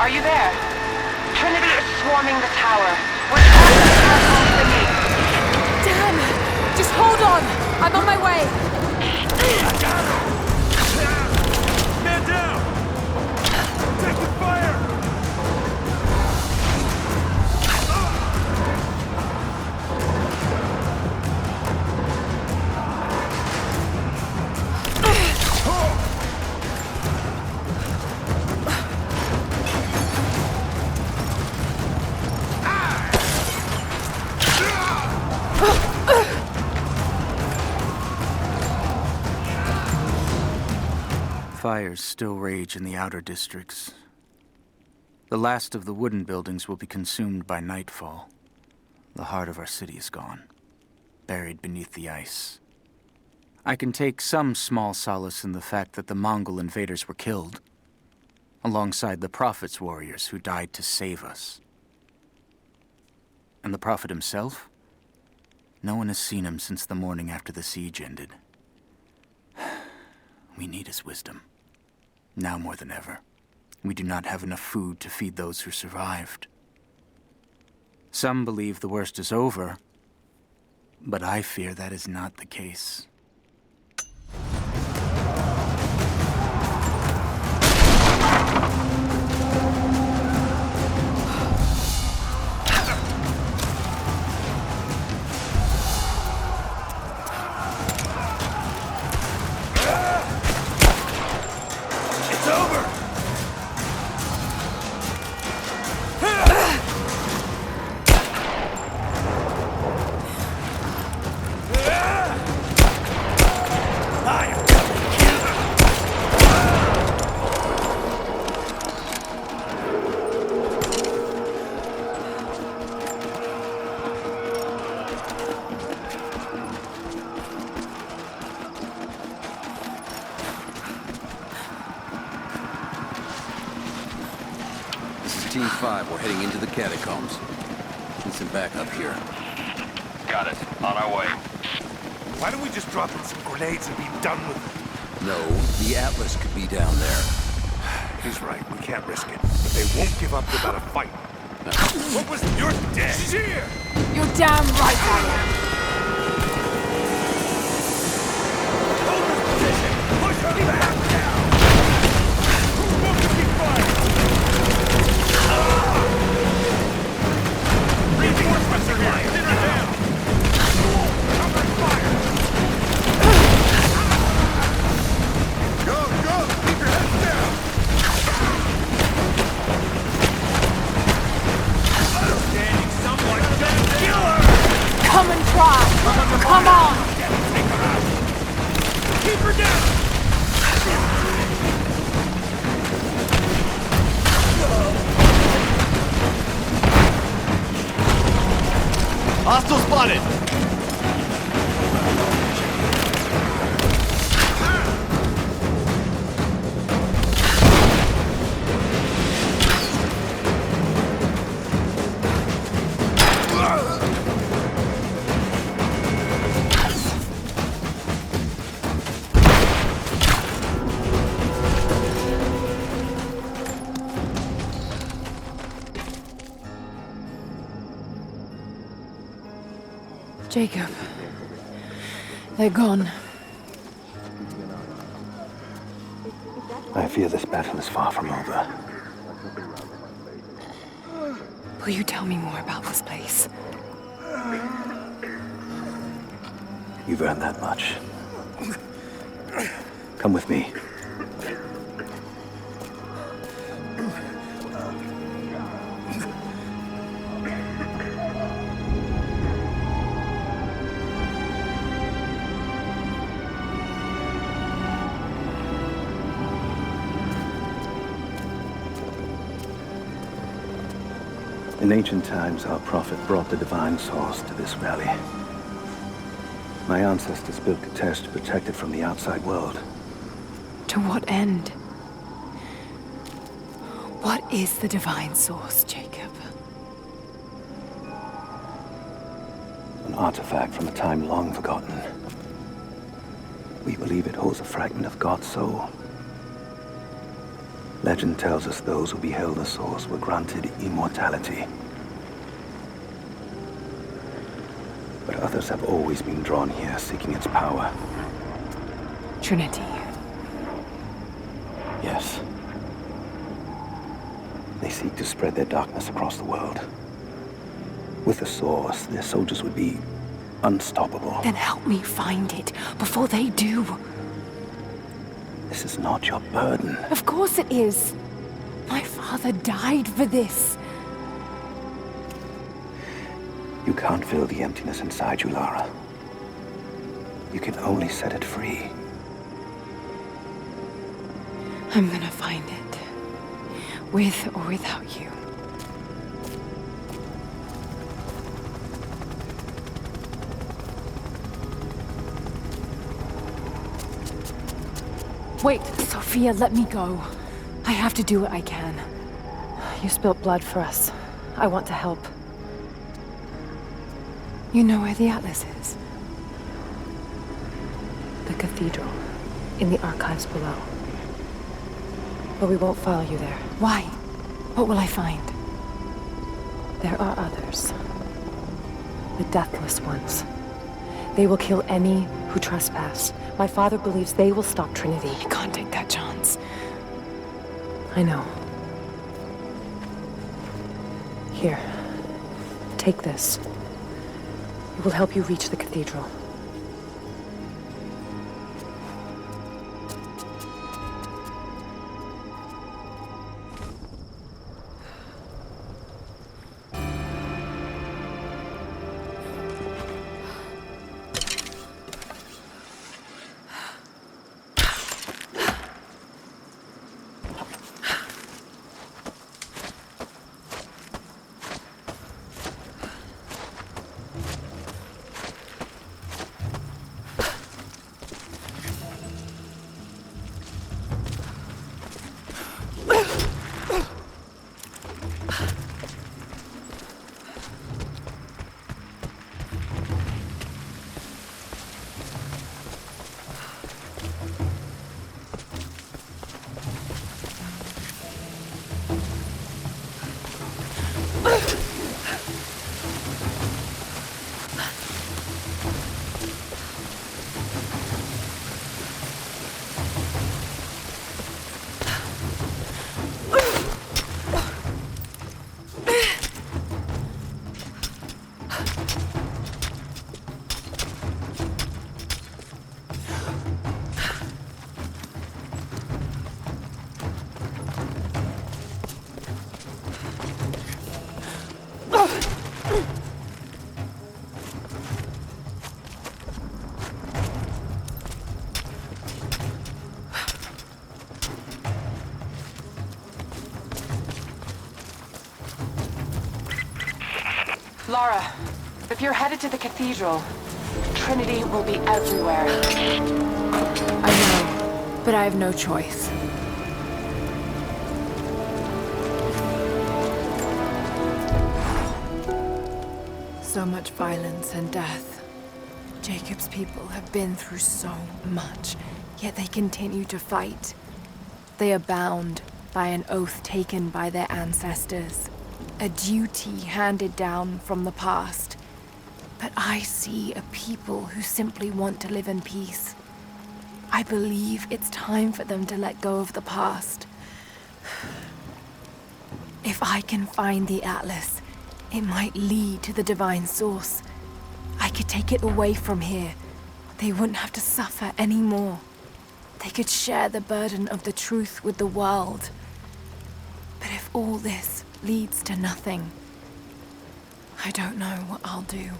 Are you there? Trinity is swarming the tower. We're trying to catacombs beneath. Damn! Just hold on! I'm on my way! Man down! Taking fire! Fires still rage in the outer districts. The last of the wooden buildings will be consumed by nightfall. The heart of our city is gone, buried beneath the ice. I can take some small solace in the fact that the Mongol invaders were killed, alongside the Prophet's warriors who died to save us. And the Prophet himself? No one has seen him since the morning after the siege ended. We need his wisdom. Now more than ever. We do not have enough food to feed those who survived. Some believe the worst is over, but I fear that is not the case. Team 5, we're heading into the catacombs. Need some backup here. Got it. On our way. Why don't we just drop in some grenades and be done with it? No, the Atlas could be down there. He's right. We can't risk it. But they won't give up without a fight. What was... You're dead! She's here! You're damn right I am! Hold this position! Push her back now! Move to keep fire! Reinforcements are here! Hit her down! Cover fire! Go, go! Keep your heads down! Understanding someone gonna kill her! Come and try! Come on! Take her out! Keep her down! Hostile spotted! Jacob. They're gone. I fear this battle is far from over. Will you tell me more about this place? You've earned that much. Come with me. In ancient times, our prophet brought the divine source to this valley. My ancestors built Kitezh to protect it from the outside world. To what end? What is the divine source, Jacob? An artifact from a time long forgotten. We believe it holds a fragment of God's soul. Legend tells us those who beheld the source were granted immortality. But others have always been drawn here, seeking its power. Trinity. Yes. They seek to spread their darkness across the world. With the source, their soldiers would be unstoppable. Then help me find it before they do. This is not your burden. Of course it is. My father died for this. You can't fill the emptiness inside you, Lara. You can only set it free. I'm gonna find it. With or without you. Wait, Sophia, let me go. I have to do what I can. You spilt blood for us. I want to help. You know where the Atlas is? The cathedral, in the archives below. But we won't follow you there. Why? What will I find? There are others. The Deathless Ones. They will kill any who trespass. My father believes they will stop Trinity. I can't take that chance. I know. Here. Take this. It will help you reach the cathedral. Lara, if you're headed to the cathedral, Trinity will be everywhere. I know, but I have no choice. So much violence and death. Jacob's people have been through so much, yet they continue to fight. They are bound by an oath taken by their ancestors, a duty handed down from the past. But I see a people who simply want to live in peace. I believe it's time for them to let go of the past. If I can find the Atlas, it might lead to the Divine Source. I could take it away from here. They wouldn't have to suffer anymore. They could share the burden of the truth with the world. But if all this leads to nothing, I don't know what I'll do.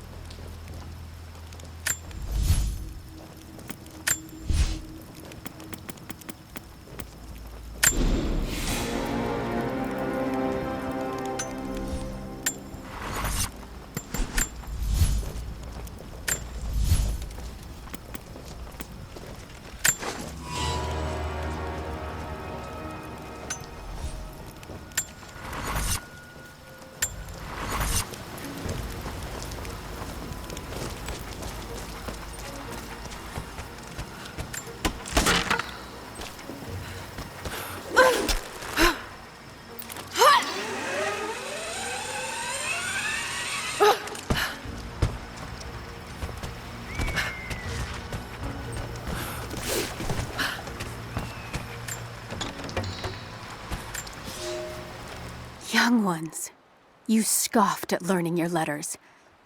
Young ones, you scoffed at learning your letters.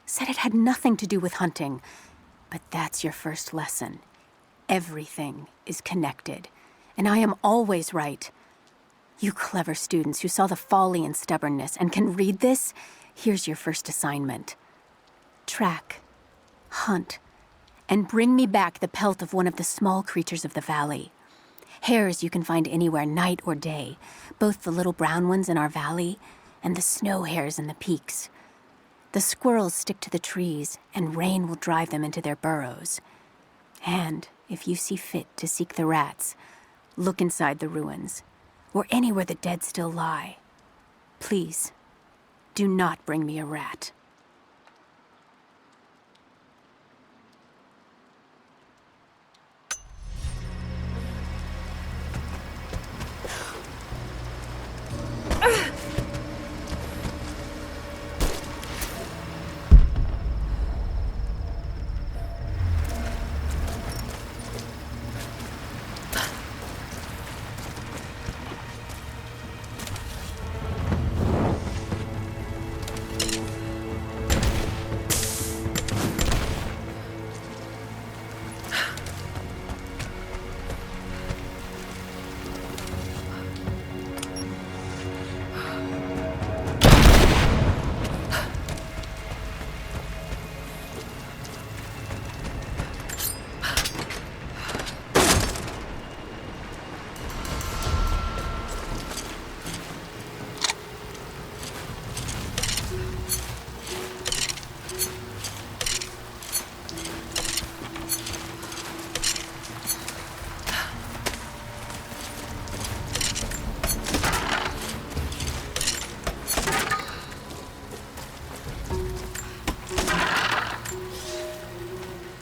Said it had nothing to do with hunting. But that's your first lesson. Everything is connected. And I am always right. You clever students who saw the folly and stubbornness and can read this, here's your first assignment. Track, hunt, and bring me back the pelt of one of the small creatures of the valley. Hares you can find anywhere, night or day, both the little brown ones in our valley and the snow hares in the peaks. The squirrels stick to the trees, and rain will drive them into their burrows. And if you see fit to seek the rats, look inside the ruins, or anywhere the dead still lie. Please, do not bring me a rat.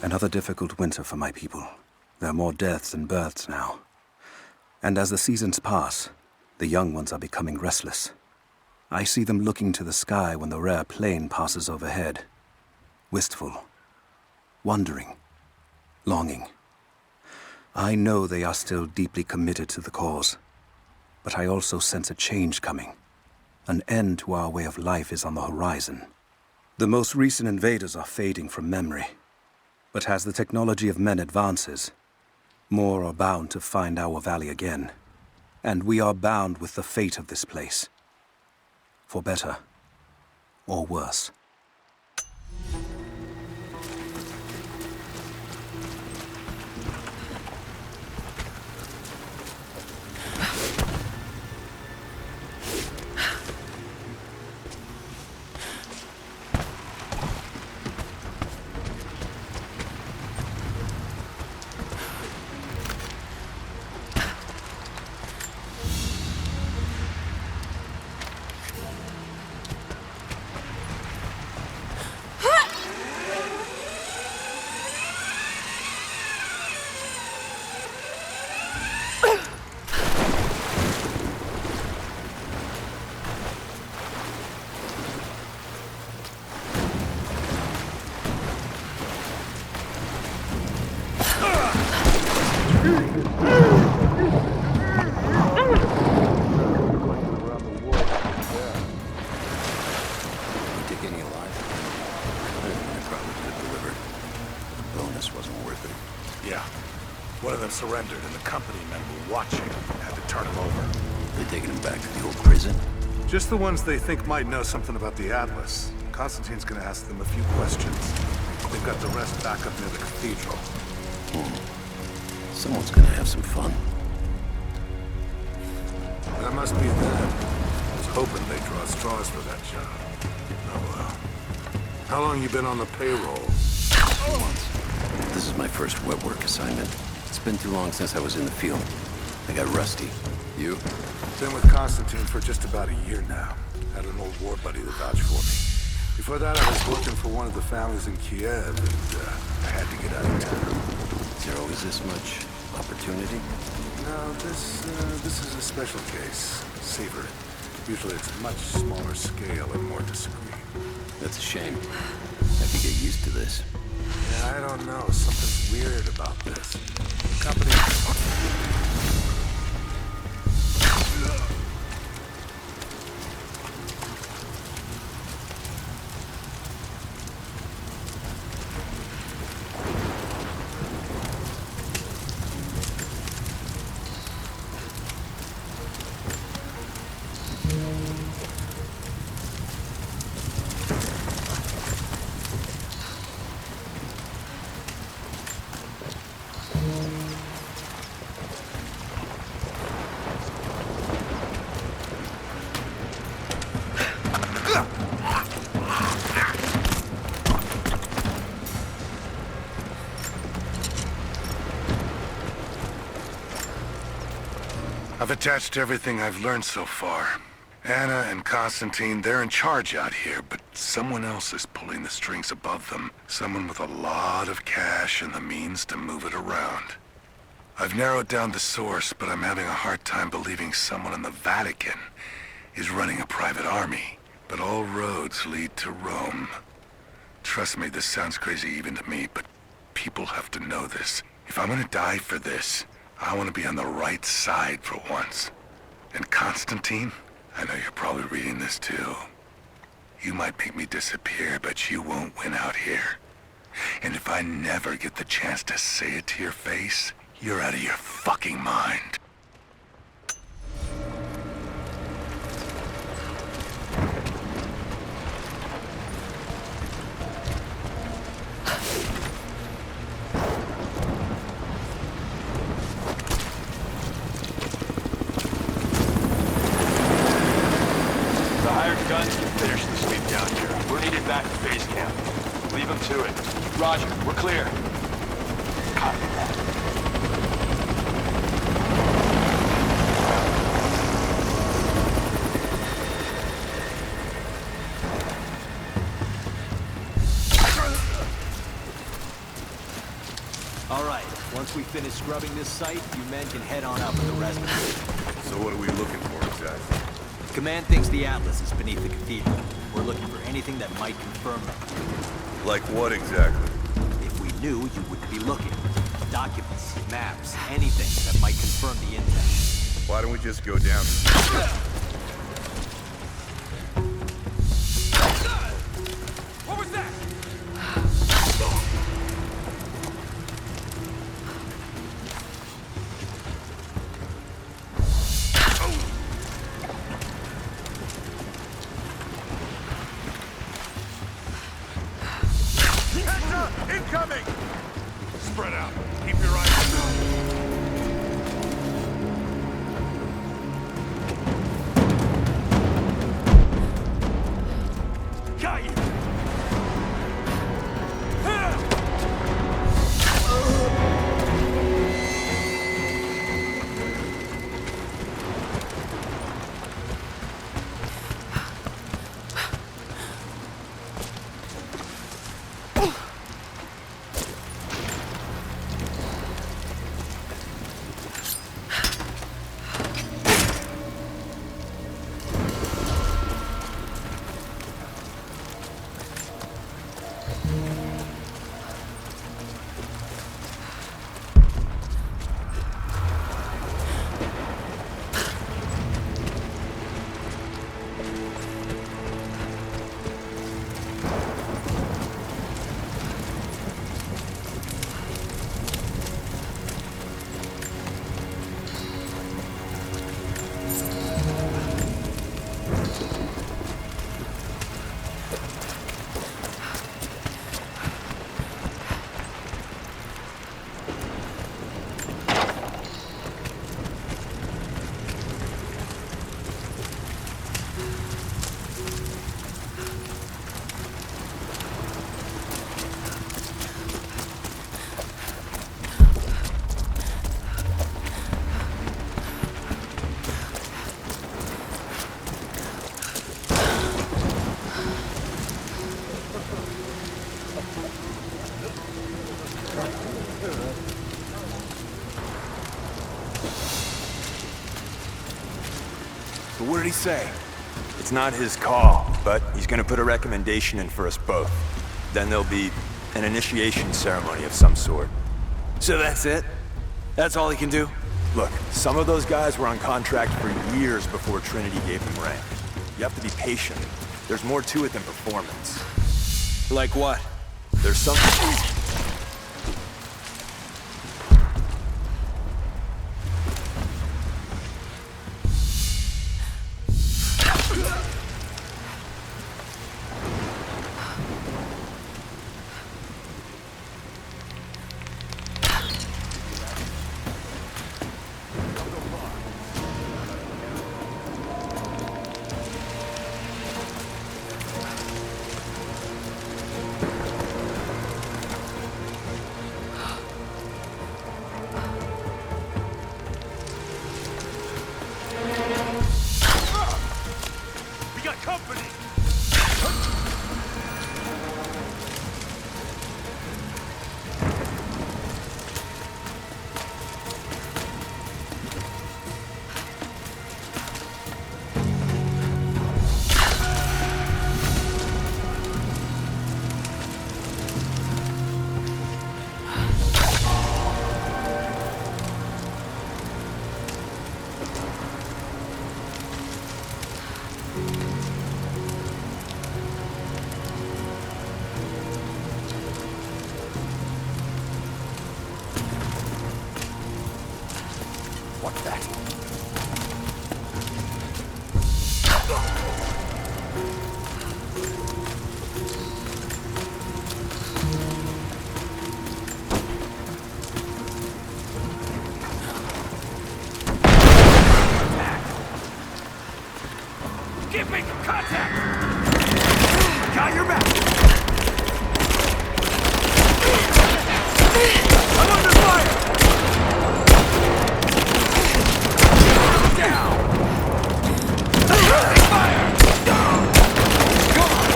Another difficult winter for my people. There are more deaths than births now. And as the seasons pass, the young ones are becoming restless. I see them looking to the sky when the rare plane passes overhead. Wistful. Wondering. Longing. I know they are still deeply committed to the cause. But I also sense a change coming. An end to our way of life is on the horizon. The most recent invaders are fading from memory. But as the technology of men advances, more are bound to find our valley again. And we are bound with the fate of this place. For better or worse. Surrendered and the company men were watching. Had to turn him over. They taking him back to the old prison? Just the ones they think might know something about the Atlas. Constantine's gonna ask them a few questions. They've got the rest back up near the cathedral. Someone's gonna have some fun. That must be them. I was hoping they'd draw straws for that job. Oh well. How long you been on the payroll? 2 months. This is my first wet work assignment. It's been too long since I was in the field. I got rusty. You? Been with Constantine for just about a year now. Had an old war buddy that vouched for me. Before that, I was working for one of the families in Kiev, and I had to get out of town. Is there always this much opportunity? No, this is a special case. Savor it. Usually it's much smaller scale and more discreet. That's a shame. I could get used to this. Yeah, I don't know. Something's weird about this. The company... I've attached everything I've learned so far. Anna and Constantine, they're in charge out here, but someone else is pulling the strings above them. Someone with a lot of cash and the means to move it around. I've narrowed down the source, but I'm having a hard time believing someone in the Vatican is running a private army. But all roads lead to Rome. Trust me, this sounds crazy even to me, but people have to know this. If I'm gonna die for this, I want to be on the right side for once. And Constantine, I know you're probably reading this too. You might make me disappear, but you won't win out here. And if I never get the chance to say it to your face, you're out of your fucking mind. The hired guns can finish the sweep down here. We're needed back at base camp. Leave them to it. Roger, we're clear. Copy that. All right, once we finish scrubbing this site, you men can head on up with the rest of it. So what are we looking for exactly? Command thinks the Atlas is beneath the cathedral. We're looking for anything that might confirm that. Like what exactly? If we knew, you wouldn't be looking. Documents, maps, anything that might confirm the intel. Why don't we just go down? What was that? Incoming! Spread out. Keep your eyes open. Got you! But what did he say? It's not his call, but he's gonna put a recommendation in for us both. Then there'll be an initiation ceremony of some sort. So that's it? That's all he can do? Look, some of those guys were on contract for years before Trinity gave them rank. You have to be patient. There's more to it than performance. Like what? There's something... Give me contact! Got your back! I'm under fire! Down! Taking fire! Come on!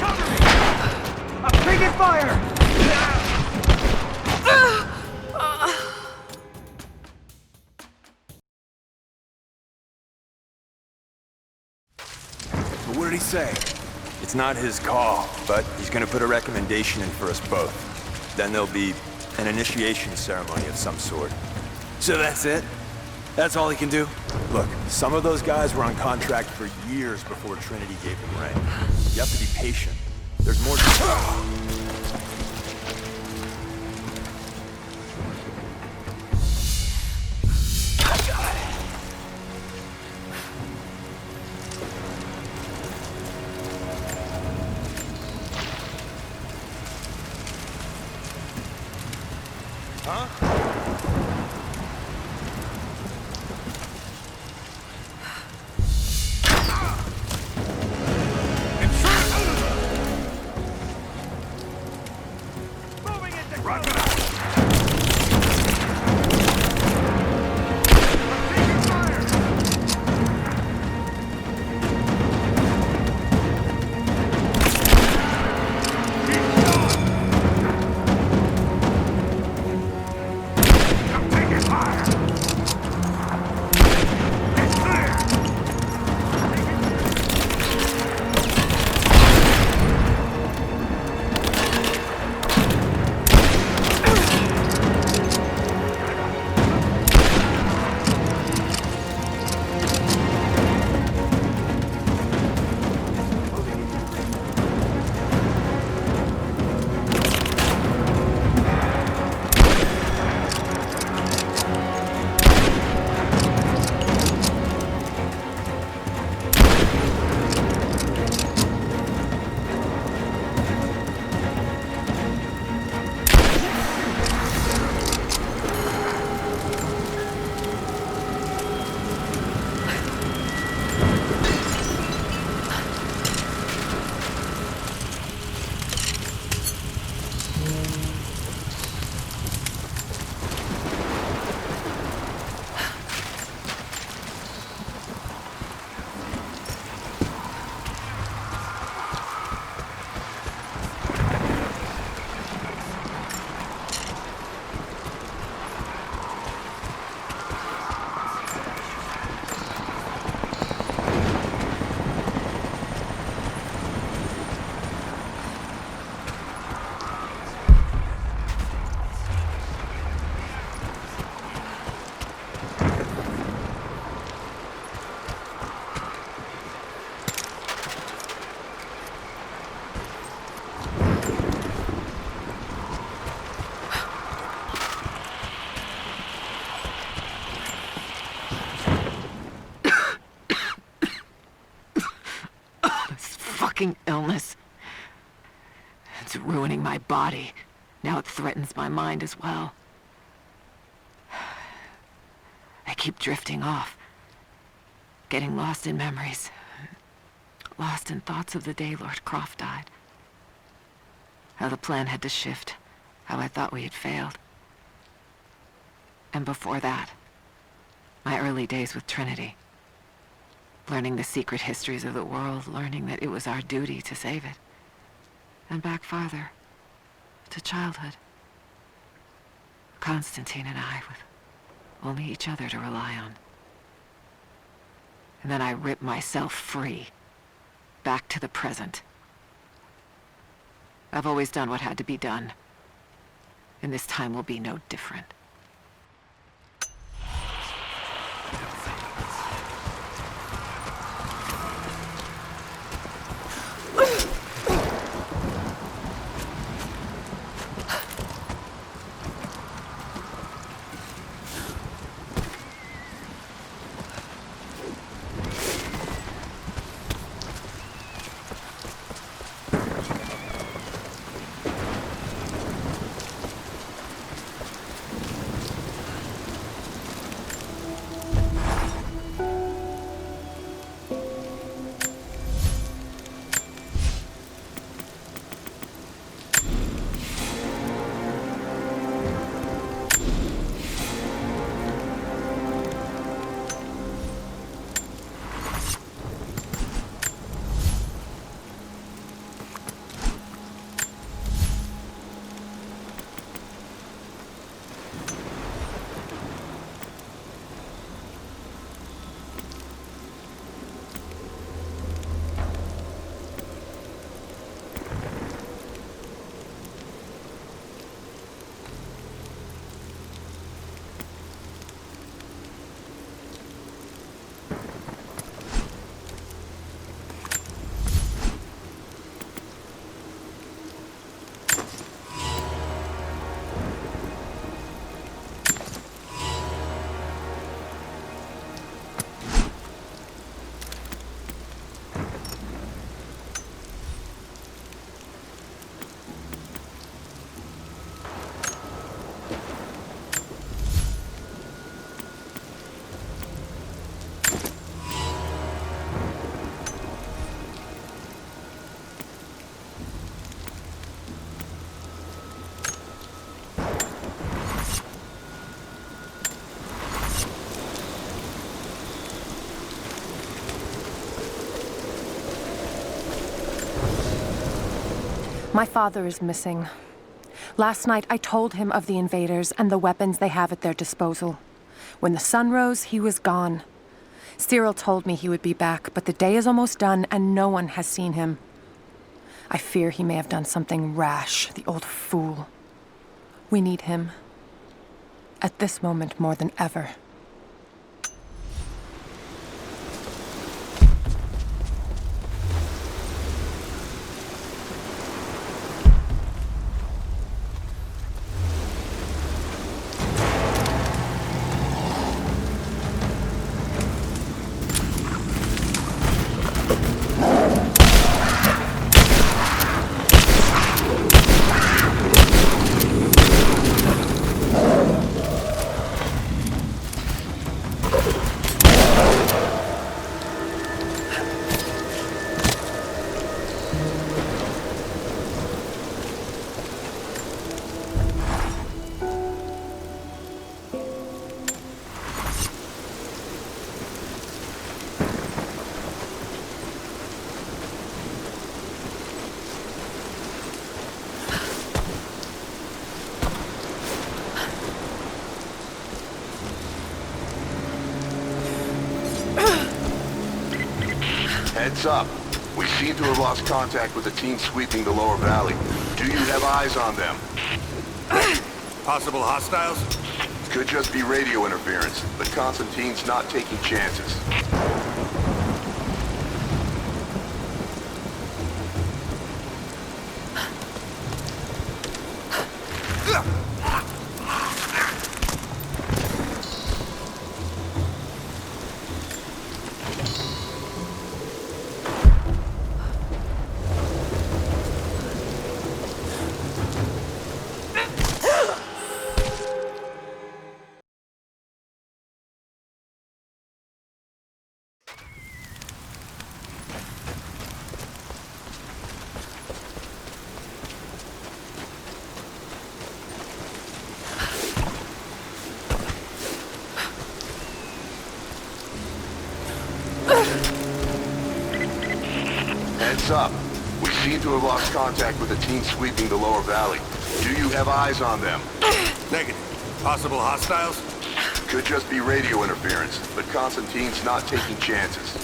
Cover me! I'm taking fire! What did he say? It's not his call, but he's gonna put a recommendation in for us both. Then there'll be an initiation ceremony of some sort. So that's it? That's all he can do? Look, some of those guys were on contract for years before Trinity gave them rank. You have to be patient. There's more to illness. It's ruining my body. Now it threatens my mind as well. I keep drifting off. Getting lost in memories. Lost in thoughts of the day Lord Croft died. How the plan had to shift. How I thought we had failed. And before that, my early days with Trinity. Learning the secret histories of the world, learning that it was our duty to save it. And back farther, to childhood. Constantine and I, with only each other to rely on. And then I ripped myself free, back to the present. I've always done what had to be done, and this time will be no different. My father is missing. Last night, I told him of the invaders and the weapons they have at their disposal. When the sun rose, he was gone. Cyril told me he would be back, but the day is almost done and no one has seen him. I fear he may have done something rash, the old fool. We need him. At this moment more than ever. Heads up. We seem to have lost contact with the team sweeping the lower valley. Do you have eyes on them? Possible hostiles? Could just be radio interference, but Constantine's not taking chances. Heads up. We seem to have lost contact with the team sweeping the lower valley. Do you have eyes on them? Negative. Possible hostiles? Could just be radio interference, but Constantine's not taking chances.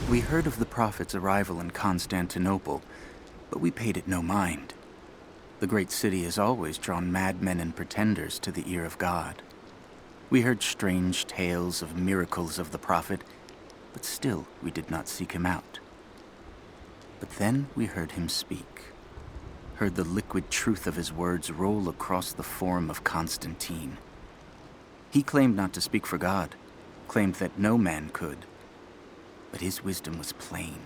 We heard of the Prophet's arrival in Constantinople, but we paid it no mind. The great city has always drawn madmen and pretenders to the ear of God. We heard strange tales of miracles of the Prophet, but still we did not seek him out. But then we heard him speak, heard the liquid truth of his words roll across the forum of Constantine. He claimed not to speak for God, claimed that no man could. But his wisdom was plain,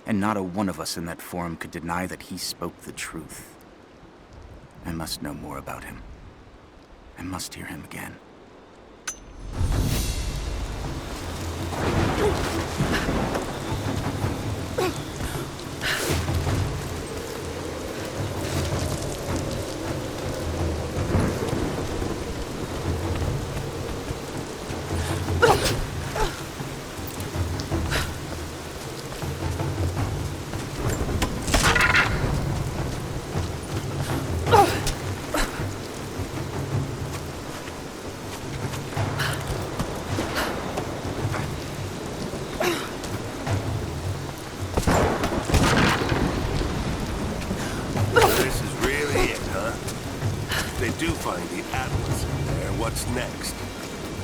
and not a one of us in that forum could deny that he spoke the truth. I must know more about him. I must hear him again.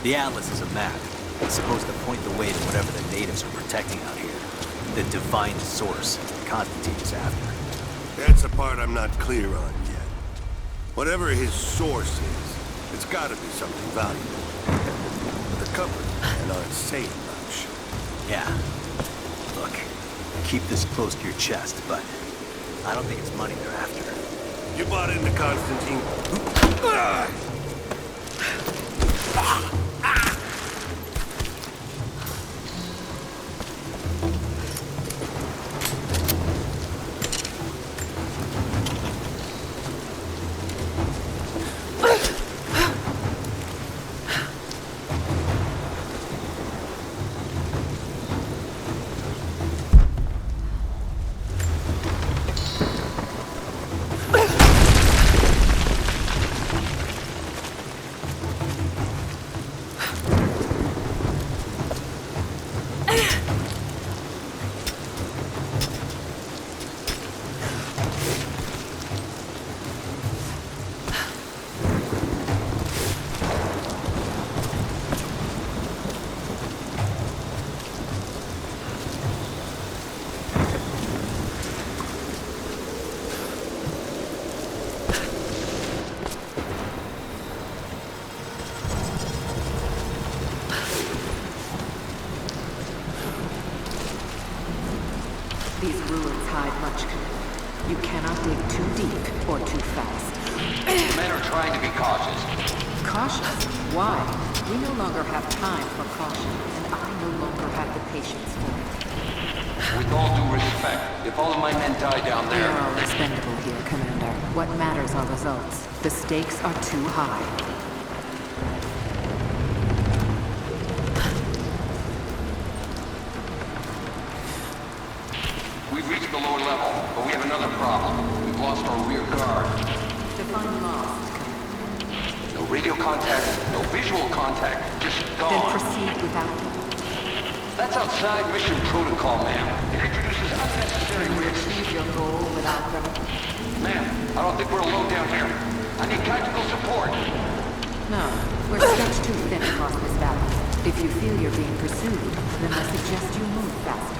The Atlas is a map. It's supposed to point the way to whatever the natives are protecting out here. The divine source Constantine is after. That's the part I'm not clear on yet. Whatever his source is, it's gotta be something valuable. The company aren't saying much. Yeah. Look, keep this close to your chest, but I don't think it's money they're after. You bought into Constantine? much. You cannot dig too deep or too fast. Men are trying to be cautious. Cautious? Why? We no longer have time for caution, and I no longer have the patience for it. With all due respect, if all of my men die down They there... are all expendable here, Commander. What matters are results. The stakes are too high. We've reached the lower level, but we have another problem. We've lost our rear guard. Define lost. No radio contact, no visual contact, just Then gone. proceed without them. That's outside mission protocol, ma'am. It introduces unnecessary risks. Achieve your goal without them. Ma'am, I don't think we're alone down here. I need tactical support. No, we're stretched too thin across this valley. If you feel you're being pursued, then I suggest you move faster.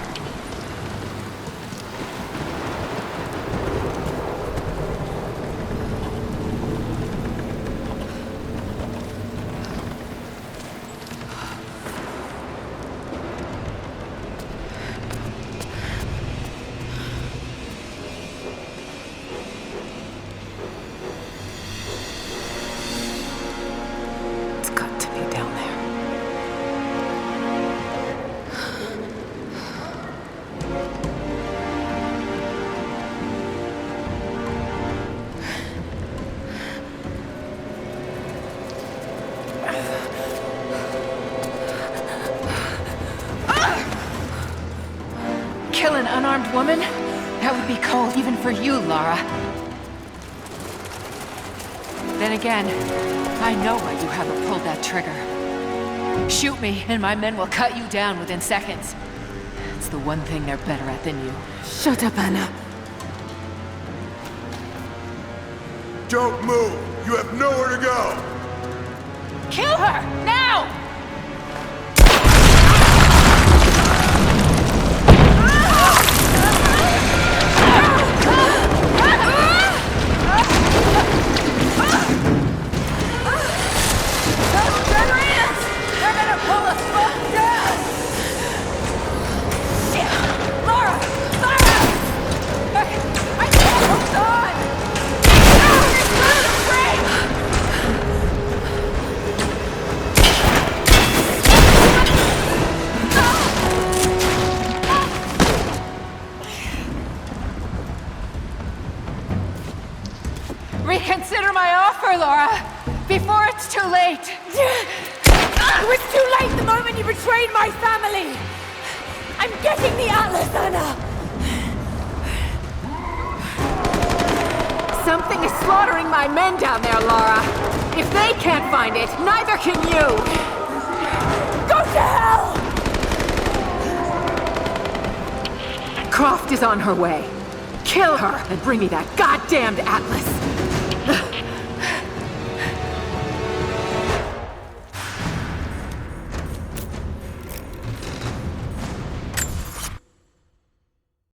It's got to be down there. Kill an unarmed woman? That would be cold even for you, Lara. Then again, I know why you haven't pulled that trigger. Shoot me, and my men will cut you down within seconds. It's the one thing they're better at than you. Shut up, Anna. Don't move! You have nowhere to go! Kill her! Now! Reconsider my offer, Laura, before it's too late. It was too late the moment you betrayed my family! I'm getting the Atlas, Anna! Something is slaughtering my men down there, Laura. If they can't find it, neither can you. Go to hell! Croft is on her way. Kill her and bring me that goddamned Atlas.